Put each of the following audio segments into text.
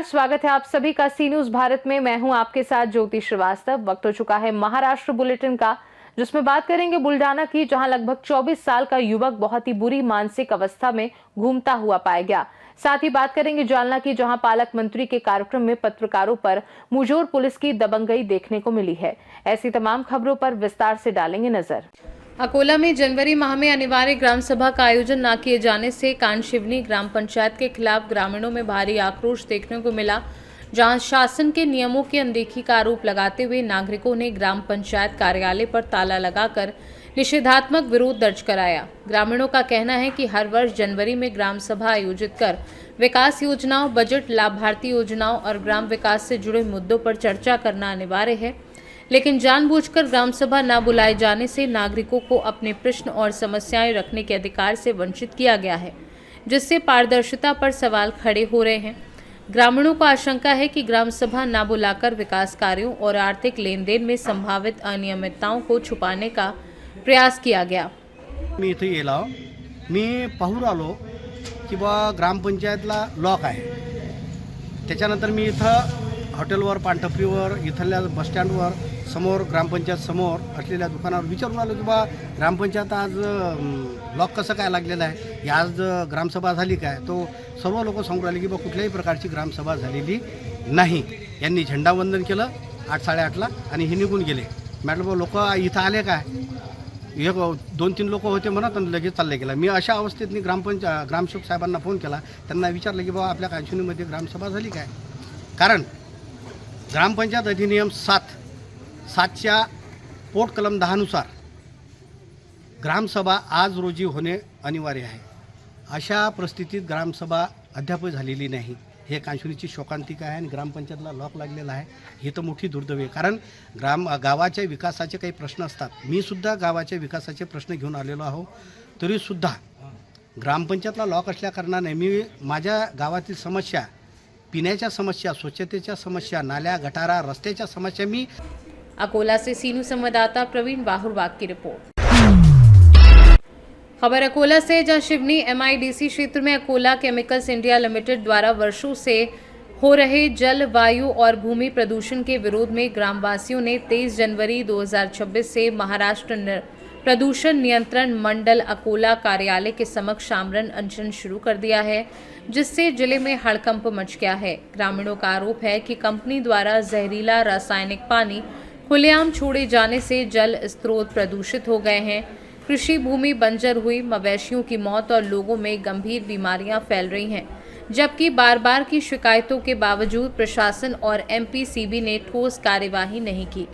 स्वागत है आप सभी का सी न्यूज भारत में। मैं हूं आपके साथ ज्योति श्रीवास्तव। वक्त हो चुका है महाराष्ट्र बुलेटिन का, जिसमें बात करेंगे बुल्डाना की, जहां लगभग 24 साल का युवक बहुत ही बुरी मानसिक अवस्था में घूमता हुआ पाया गया। साथ ही बात करेंगे जालना की, जहां पालक मंत्री के कार्यक्रम में पत्रकारों पर मुजोर पुलिस की दबंगई देखने को मिली है। ऐसी तमाम खबरों पर विस्तार से डालेंगे नजर। अकोला में जनवरी माह में अनिवार्य ग्राम सभा का आयोजन न किए जाने से कानशिवनी ग्राम पंचायत के खिलाफ ग्रामीणों में भारी आक्रोश देखने को मिला, जहां शासन के नियमों की अनदेखी का आरोप लगाते हुए नागरिकों ने ग्राम पंचायत कार्यालय पर ताला लगाकर निषेधात्मक विरोध दर्ज कराया। ग्रामीणों का कहना है कि हर वर्ष जनवरी में ग्राम सभा आयोजित कर विकास योजनाओं, बजट, लाभार्थी योजनाओं और ग्राम विकास से जुड़े मुद्दों पर चर्चा करना अनिवार्य है, लेकिन जानबूझकर ग्राम सभा न बुलाए जाने से नागरिकों को अपने प्रश्न और समस्याएं रखने के अधिकार से वंचित किया गया है, जिससे पारदर्शिता पर सवाल खड़े हो रहे हैं। ग्रामीणों को आशंका है कि ग्राम सभा न बुलाकर विकास कार्यों और आर्थिक लेन देन में संभावित अनियमितताओं को छुपाने का प्रयास किया गया। मी इथे येलो, मी पाहून आलो की बा ग्रामपंचायतला लॉक आहे। त्याच्यानंतर मी इथं हॉटेलवर, पानटपरीवर, इथल्या बसस्टँडवर, समोर ग्रामपंचायत समोर असलेल्या दुकानावर विचारून आलो की बा ग्रामपंचायत आज लॉक कसं काय लागलेलं आहे, ही आज ग्रामसभा झाली काय? तो सर्व लोक सांगून राहिले की बा कुठल्याही प्रकारची ग्रामसभा झालेली नाही। यांनी झेंडावंदन केलं 8:30ला आणि हे निघून गेले। म्हटलं बा लोक इथं आले काय? एक 2-3 लोक होते म्हणत आणि लगेच चालले गेला। मी अशा अवस्थेत ग्रामसेवक साहेबांना फोन केला, त्यांना विचारलं की बा आपल्या कानशिवनीमध्ये ग्रामसभा झाली काय? कारण ग्रामपंचायत अधिनियम 7च्या पोट कलम 10 नुसार ग्रामसभा आज रोजी होणे अनिवार्य आहे। अशा परिस्थितीत ग्रामसभा अद्याप झालेली नाही। हे कानशिवनीची शोकांतिका आहे आणि ग्रामपंचायतला लॉक लागलेला आहे। ही तर मोठी दुर्दैवी आहे, कारण गावाच्या विकासाचे काही प्रश्न असतात। मी सुद्धा गावाच्या विकासाचे प्रश्न घेऊन आलेलो आहो, तरीसुद्धा ग्रामपंचायतला लॉक असल्या कारणाने मी माझ्या गावातील समस्या, पिण्याच्या समस्या, स्वच्छतेच्या समस्या, नाल्या, गटारा, रस्त्याच्या समस्या मी। अकोला से सीनू संवाददाता प्रवीण बाहुरबाग की रिपोर्ट। खबर अकोला से, जहां शिवनी MIDC क्षेत्र में अकोला केमिकल्स इंडिया लिमिटेड द्वारा वर्षों से हो रहे जल, वायु और भूमि प्रदूषण के विरोध में ग्रामवासियों ने 23 जनवरी 2026 से महाराष्ट्र प्रदूषण नियंत्रण मंडल अकोला कार्यालय के समक्ष आमरण अनशन शुरू कर दिया है, जिससे जिले में हड़कंप मच गया है। ग्रामीणों का आरोप है कि कंपनी द्वारा जहरीला रासायनिक पानी खुलेआम छोड़े जाने से जल स्रोत प्रदूषित हो गए हैं, कृषि भूमि बंजर हुई, मवेशियों की मौत और लोगों में गंभीर बीमारियां फैल रही हैं, जबकि बार बार की शिकायतों के बावजूद प्रशासन और MPCB ने ठोस कार्यवाही नहीं की।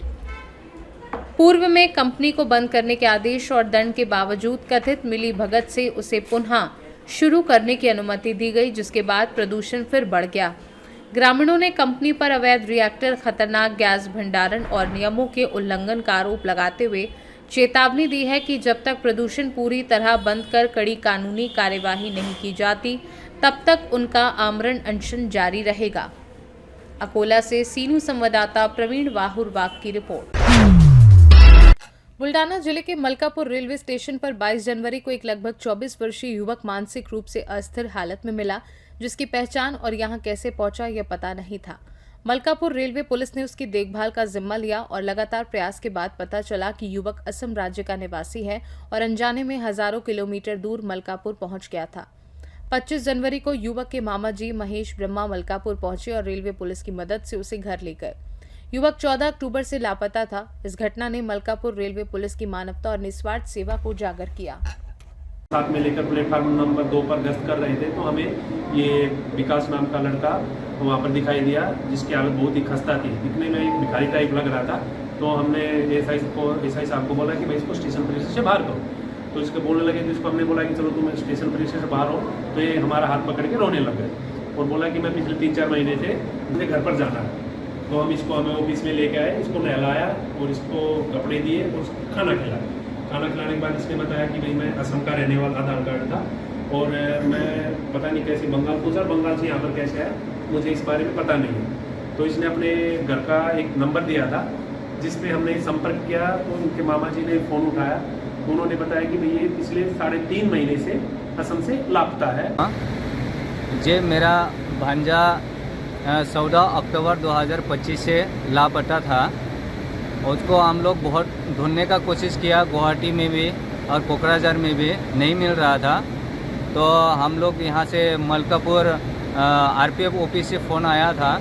पूर्व में कंपनी को बंद करने के आदेश और दंड के बावजूद कथित मिलीभगत से उसे पुनः शुरू करने की अनुमति दी गई, जिसके बाद प्रदूषण फिर बढ़ गया। ग्रामीणों ने कंपनी पर अवैध रिएक्टर, खतरनाक गैस भंडारण और नियमों के उल्लंघन का आरोप लगाते हुए चेतावनी दी है कि जब तक प्रदूषण पूरी तरह बंद कर कड़ी कानूनी कार्यवाही नहीं की जाती, तब तक उनका आमरण अनशन जारी रहेगा। अकोला से सीनू संवाददाता प्रवीण बाहुरबाग की रिपोर्ट। बुल्डाना जिले के मलकापुर रेलवे स्टेशन पर 22 जनवरी को एक लगभग 24 वर्षीय युवक मानसिक रूप से अस्थिर हालत में मिला, जिसकी पहचान और यहां कैसे पहुंचा यह पता नहीं था। मलकापुर रेलवे पुलिस ने उसकी देखभाल का जिम्मा लिया और लगातार प्रयास के बाद पता चला कि युवक असम राज्य का निवासी है और अनजाने में हजारों किलोमीटर दूर मलकापुर पहुंच गया था। 25 जनवरी को युवक के मामा जी महेश ब्रह्मा मलकापुर पहुंचे और रेलवे पुलिस की मदद से उसे घर ले गए। युवक 14 अक्टूबर से लापता था। इस घटना ने मलकापुर रेलवे पुलिस की मानवता और निस्वार्थ सेवा को उजागर किया। साथ में लेकर प्लेटफार्म नंबर 2 पर गश्त कर रहे थे, तो हमें ये विकास नाम का लड़का वहाँ पर दिखाई दिया, जिसकी हालत बहुत ही खस्ता थी। दिखने में एक भिखारी टाइप लग रहा था। तो हमने एसआई साहब को बोला कि भाई इसको स्टेशन परिसर से बाहर करो। तो इसको बोलने लगे, तो इसको हमने बोला कि चलो तुम स्टेशन परिसर से बाहर हो। तो ये हमारा हाथ पकड़ के रोने लग गए और बोला कि मैं पिछले 3-4 महीने से मुझे घर पर जाना है। तो हमें ऑफिस में लेके आए, इसको नहलाया और इसको कपड़े दिए और उसको खाना खिलाया। खाना खिलाने के बाद इसने बताया कि भाई मैं असम का रहने वाला, आधार कार्ड था और मैं पता नहीं कैसे बंगाल पूछा, बंगाल से यहाँ पर कैसे आया मुझे इस बारे में पता नहीं है। तो इसने अपने घर का एक नंबर दिया था, जिस पे हमने संपर्क किया। तो उनके मामा जी ने फ़ोन उठाया, तो उन्होंने बताया कि भाई ये पिछले 3.5 महीने से असम से लापता है। जे मेरा भांजा 14 अक्टूबर 2025 से लापता था। उसको हम लोग बहुत ढूंढने का कोशिश किया, गुवाहाटी में भी और कोकराझार में भी नहीं मिल रहा था। तो हम लोग यहाँ से मलकापुर आरपीएफ ऑफिस से फ़ोन आया था,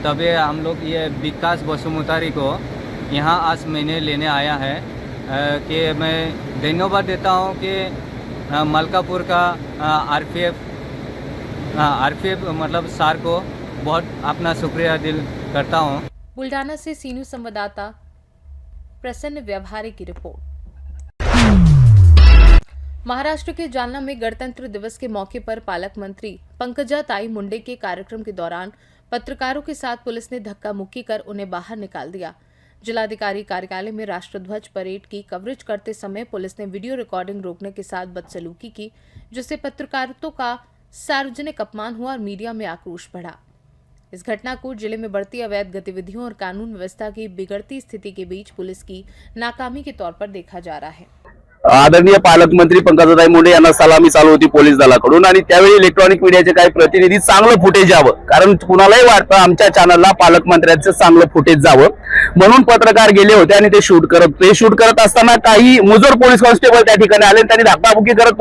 तभी हम लोग ये विकास बसुमतारी को यहाँ आज मैंने लेने आया है। कि मैं धन्यवाद देता हूँ कि मलकापुर का आरपीएफ मतलब सर को बहुत अपना शुक्रिया दिल करता हूँ। बुल्डाना से सीनू संवाददाता प्रसन्न व्यवहारे की रिपोर्ट। महाराष्ट्र के जालना में गणतंत्र दिवस के मौके पर पालक मंत्री पंकजा ताई मुंडे के कार्यक्रम के दौरान पत्रकारों के साथ पुलिस ने धक्का मुक्की कर उन्हें बाहर निकाल दिया। जिलाधिकारी कार्यालय में राष्ट्रध्वज परेड की कवरेज करते समय पुलिस ने वीडियो रिकॉर्डिंग रोकने के साथ बदसलूकी की, जिससे पत्रकारिता का सार्वजनिक अपमान हुआ और मीडिया में आक्रोश बढ़ा। इस घटना को जिले में बढ़ती अवैध गतिविधियों और कानून व्यवस्था की बिगड़ती स्थिति के बीच पुलिस की नाकामी के तौर पर देखा जा रहा है। आदरणीय पालकमंत्री पंकजाताई मुंडे यांना सलामी चालू होती पोलीस दलाकडून आणि त्यावेळी इलेक्ट्रॉनिक मीडियाचे काही प्रतिनिधी चांगलं फुटेज यावं, कारण कुणालाही वाटतं आमच्या चॅनलला पालकमंत्र्यांचं चांगलं फुटेज जावं म्हणून पत्रकार गेले होते आणि ते शूट करत असताना काही मुजोर पोलीस कॉन्स्टेबल त्या ठिकाणी आले, त्यांनी धक्काबुक्की करत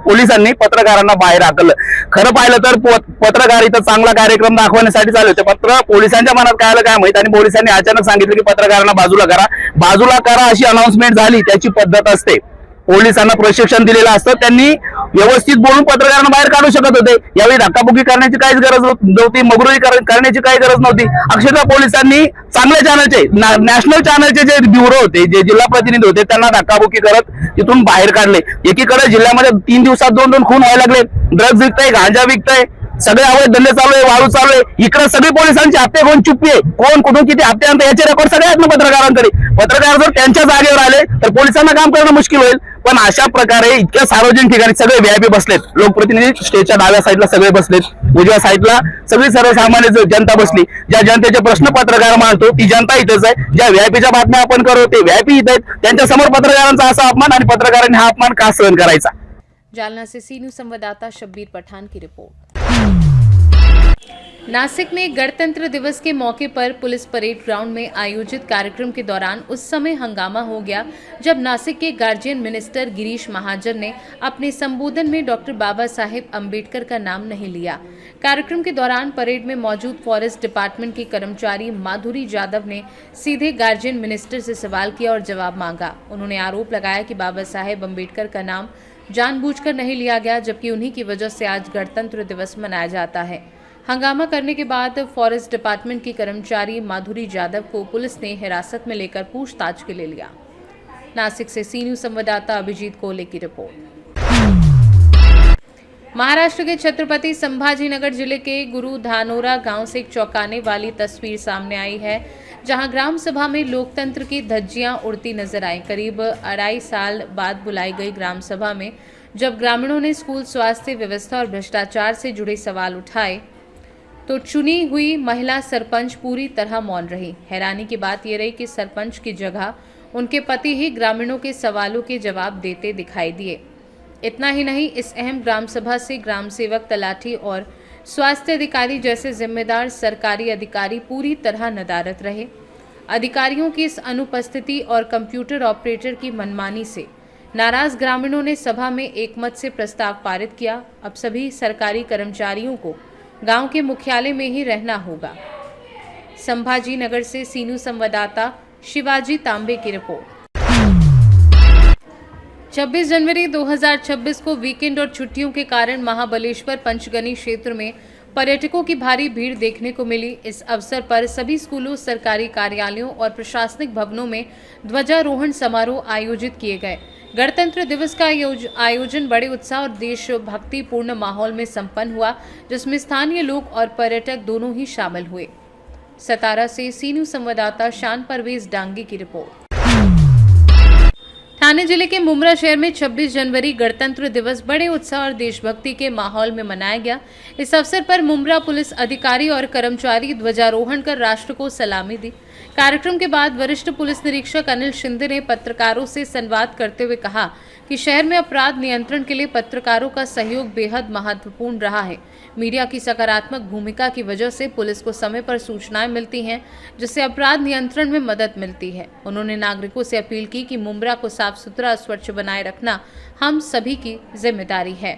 पोलिसांनी पत्रकारांना बाहेर हाकललं। खरं पाहिलं तर पत्रकार इथं चांगला कार्यक्रम दाखवण्यासाठी चालले होते, मात्र पोलिसांच्या मनात काय आलं काय माहित आणि पोलिसांनी अचानक सांगितलं की पत्रकारांना बाजूला करा अशी अनाउन्समेंट झाली। त्याची पद्धत असते, पोलिसांना प्रशिक्षण दिलेलं असतं, त्यांनी व्यवस्थित बोलून पत्रकारांना बाहेर काढू शकत होते। यावेळी धक्काबुक्की करण्याची काहीच गरज नव्हती, मगरुरी करण्याची काही गरज नव्हती। अक्षरशः पोलिसांनी चांगल्या चॅनलचे नॅशनल चॅनलचे जे ब्युरो होते, जे जिल्हा प्रतिनिधी होते, त्यांना धक्काबुक्की करत तिथून बाहेर काढले। एकीकडे जिल्ह्यामध्ये 3 दिवसात 2 खून व्हायला लागले, ड्रग्ज विकताय, गांजा विकताय, सगळे अवैध धंदे चालू आहे, वाळू चालू आहे। इकडे सगळी पोलिसांची हत्या कोण चुप्पी आहे, कोण कुठून किती हत्या आणतं याचे रेकॉर्ड सगळे आहेत ना पत्रकारांकडे। पत्रकार जर त्यांच्या जागेवर आले तर पोलिसांना काम करणं मुश्किल होईल। पण अशा प्रकारे इतक्या सार्वजनिक ठिकाणी सगळे व्हीआयपी बसलेत, लोकप्रतिनिधी स्टेजच्या डाव्या साईडला सगळे बसलेत, उजव्या साईडला सगळी सर्वसामान्य जनता बसली। ज्या जनतेचे प्रश्न पत्रकार मांडतो ती जनता इथेच आहे, ज्या व्हीआयपीच्या बातम्या आपण करतो ते व्हीआयपी इथे आहेत, त्यांच्या समोर पत्रकारांचा असा अपमान आणि पत्रकारांनी हा अपमान का सहन करायचा। जालना से सीनू संवाददाता शब्बीर पठान की रिपोर्ट। नासिक में गणतंत्र दिवस के मौके पर पुलिस परेड ग्राउंड में आयोजित कार्यक्रम के दौरान उस समय हंगामा हो गया जब नासिक के गार्जियन मिनिस्टर गिरीश महाजन ने अपने संबोधन में डॉक्टर बाबा साहेब अम्बेडकर का नाम नहीं लिया। कार्यक्रम के दौरान परेड में मौजूद फॉरेस्ट डिपार्टमेंट की कर्मचारी माधुरी जाधव ने सीधे गार्जियन मिनिस्टर से सवाल किया और जवाब मांगा। उन्होंने आरोप लगाया कि बाबा साहेब अम्बेडकर का नाम जानबूझकर नहीं लिया गया, जबकि उन्हीं की वजह से आज गणतंत्र दिवस मनाया जाता है। हंगामा करने के बाद फॉरेस्ट डिपार्टमेंट की कर्मचारी माधुरी जाधव को पुलिस ने हिरासत में लेकर पूछताछ के लिए लिया। नासिक से सीनू संवाददाता अभिजीत कोले की रिपोर्ट। महाराष्ट्र के छत्रपति संभाजीनगर जिले के गुरु धानोरा गांव से एक चौंकाने वाली तस्वीर सामने आई है, जहां ग्राम सभा में लोकतंत्र की धज्जियां उड़ती नजर आई। करीब 2.5 साल बाद बुलाई गई ग्राम सभा में जब ग्रामीणों ने स्कूल, स्वास्थ्य व्यवस्था और भ्रष्टाचार से जुड़े सवाल उठाए तो चुनी हुई महिला सरपंच पूरी तरह मौन रही। हैरानी की बात यह रही कि सरपंच की जगह उनके पति ही ग्रामीणों के सवालों के जवाब देते दिखाई दिए। इतना ही नहीं, इस अहम ग्राम सभा से ग्राम सेवक, तलाठी और स्वास्थ्य अधिकारी जैसे जिम्मेदार सरकारी अधिकारी पूरी तरह नदारद रहे। अधिकारियों की इस अनुपस्थिति और कंप्यूटर ऑपरेटर की मनमानी से नाराज ग्रामीणों ने सभा में एकमत से प्रस्ताव पारित किया। अब सभी सरकारी कर्मचारियों को गांव के मुख्यालय में ही रहना होगा। संभाजी नगर से सीनू संवाददाता शिवाजी तांबे की रिपोर्ट। 26 जनवरी 2026 को वीकेंड और छुट्टियों के कारण महाबलेश्वर पंचगनी क्षेत्र में पर्यटकों की भारी भीड़ देखने को मिली। इस अवसर पर सभी स्कूलों, सरकारी कार्यालयों और प्रशासनिक भवनों में ध्वजारोहण समारोह आयोजित किए गए। गणतंत्र दिवस का आयोजन बड़े उत्साह और देशभक्ति पूर्ण माहौल में संपन्न हुआ, जिसमें स्थानीय लोग और पर्यटक दोनों ही शामिल हुए। सतारा से सीनू संवाददाता शान परवेज डांगी की रिपोर्ट। ठाणे जिले के मुमरा शहर में 26 जनवरी गणतंत्र दिवस बड़े उत्साह और देशभक्ति के माहौल में मनाया गया। इस अवसर पर मुमरा पुलिस अधिकारी और कर्मचारी ध्वजारोहण कर राष्ट्र को सलामी दी। कार्यक्रम के बाद वरिष्ठ पुलिस निरीक्षक अनिल शिंदे ने पत्रकारों से संवाद करते हुए कहा कि शहर में अपराध नियंत्रण के लिए पत्रकारों का सहयोग बेहद महत्वपूर्ण रहा है। मीडिया की सकारात्मक भूमिका की वजह से पुलिस को समय पर सूचनाएं मिलती हैं, जिससे अपराध नियंत्रण में मदद मिलती है। उन्होंने नागरिकों से अपील की कि मुंब्रा को साफ सुथरा और स्वच्छ बनाए रखना हम सभी की जिम्मेदारी है।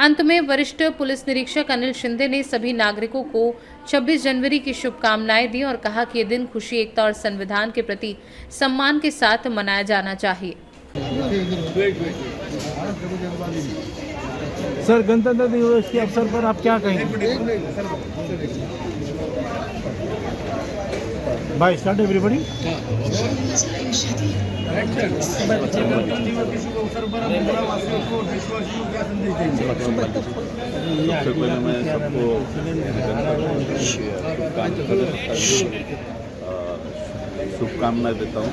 अंत में वरिष्ठ पुलिस निरीक्षक अनिल शिंदे ने सभी नागरिकों को 26 जनवरी की शुभकामनाएं दी और कहा कि ये दिन खुशी, एकता और संविधान के प्रति सम्मान के साथ मनाया जाना चाहिए। सर, गणतंत्र दिवस के अवसर पर आप क्या कहेंगे? भाई स्टार्ट एवरीबॉडी। सबसे पहले मैं सबको शुभकामनाएं देता हूँ,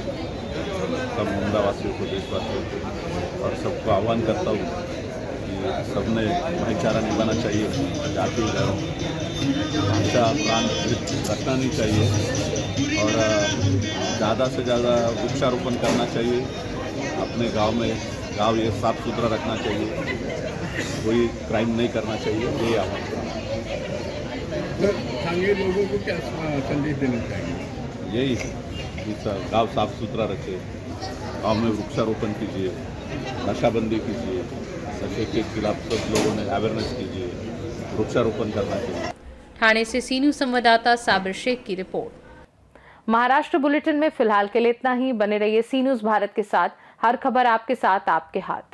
सब मुंब्रा वासियों को, देशवासियों को, और सबको आह्वान करता हूँ कि सबने भाईचारा निभाना चाहिए, जाति धर्म भाषा प्रांत रखना नहीं चाहिए, और ज़्यादा से ज़्यादा वृक्षारोपण करना चाहिए। अपने गांव ये साफ सुथरा रखना चाहिए, कोई क्राइम नहीं करना चाहिए। ये आह्वान स्थानीय लोगों को क्या संदेश देना चाहिए? यही कि गांव साफ सुथरा रखे, गांव में वृक्षारोपण कीजिए, नशाबंदी कीजिए, नशे के खिलाफ सब लोगों ने अवेयरनेस कीजिए, वृक्षारोपण करना चाहिए। ठाणे से सी न्यूज़ संवाददाता साबिर शेख की रिपोर्ट। महाराष्ट्र बुलेटिन में फिलहाल के लिए इतना ही। बने रहिए सी न्यूज़ भारत के साथ। हर खबर आपके साथ, आपके हाथ।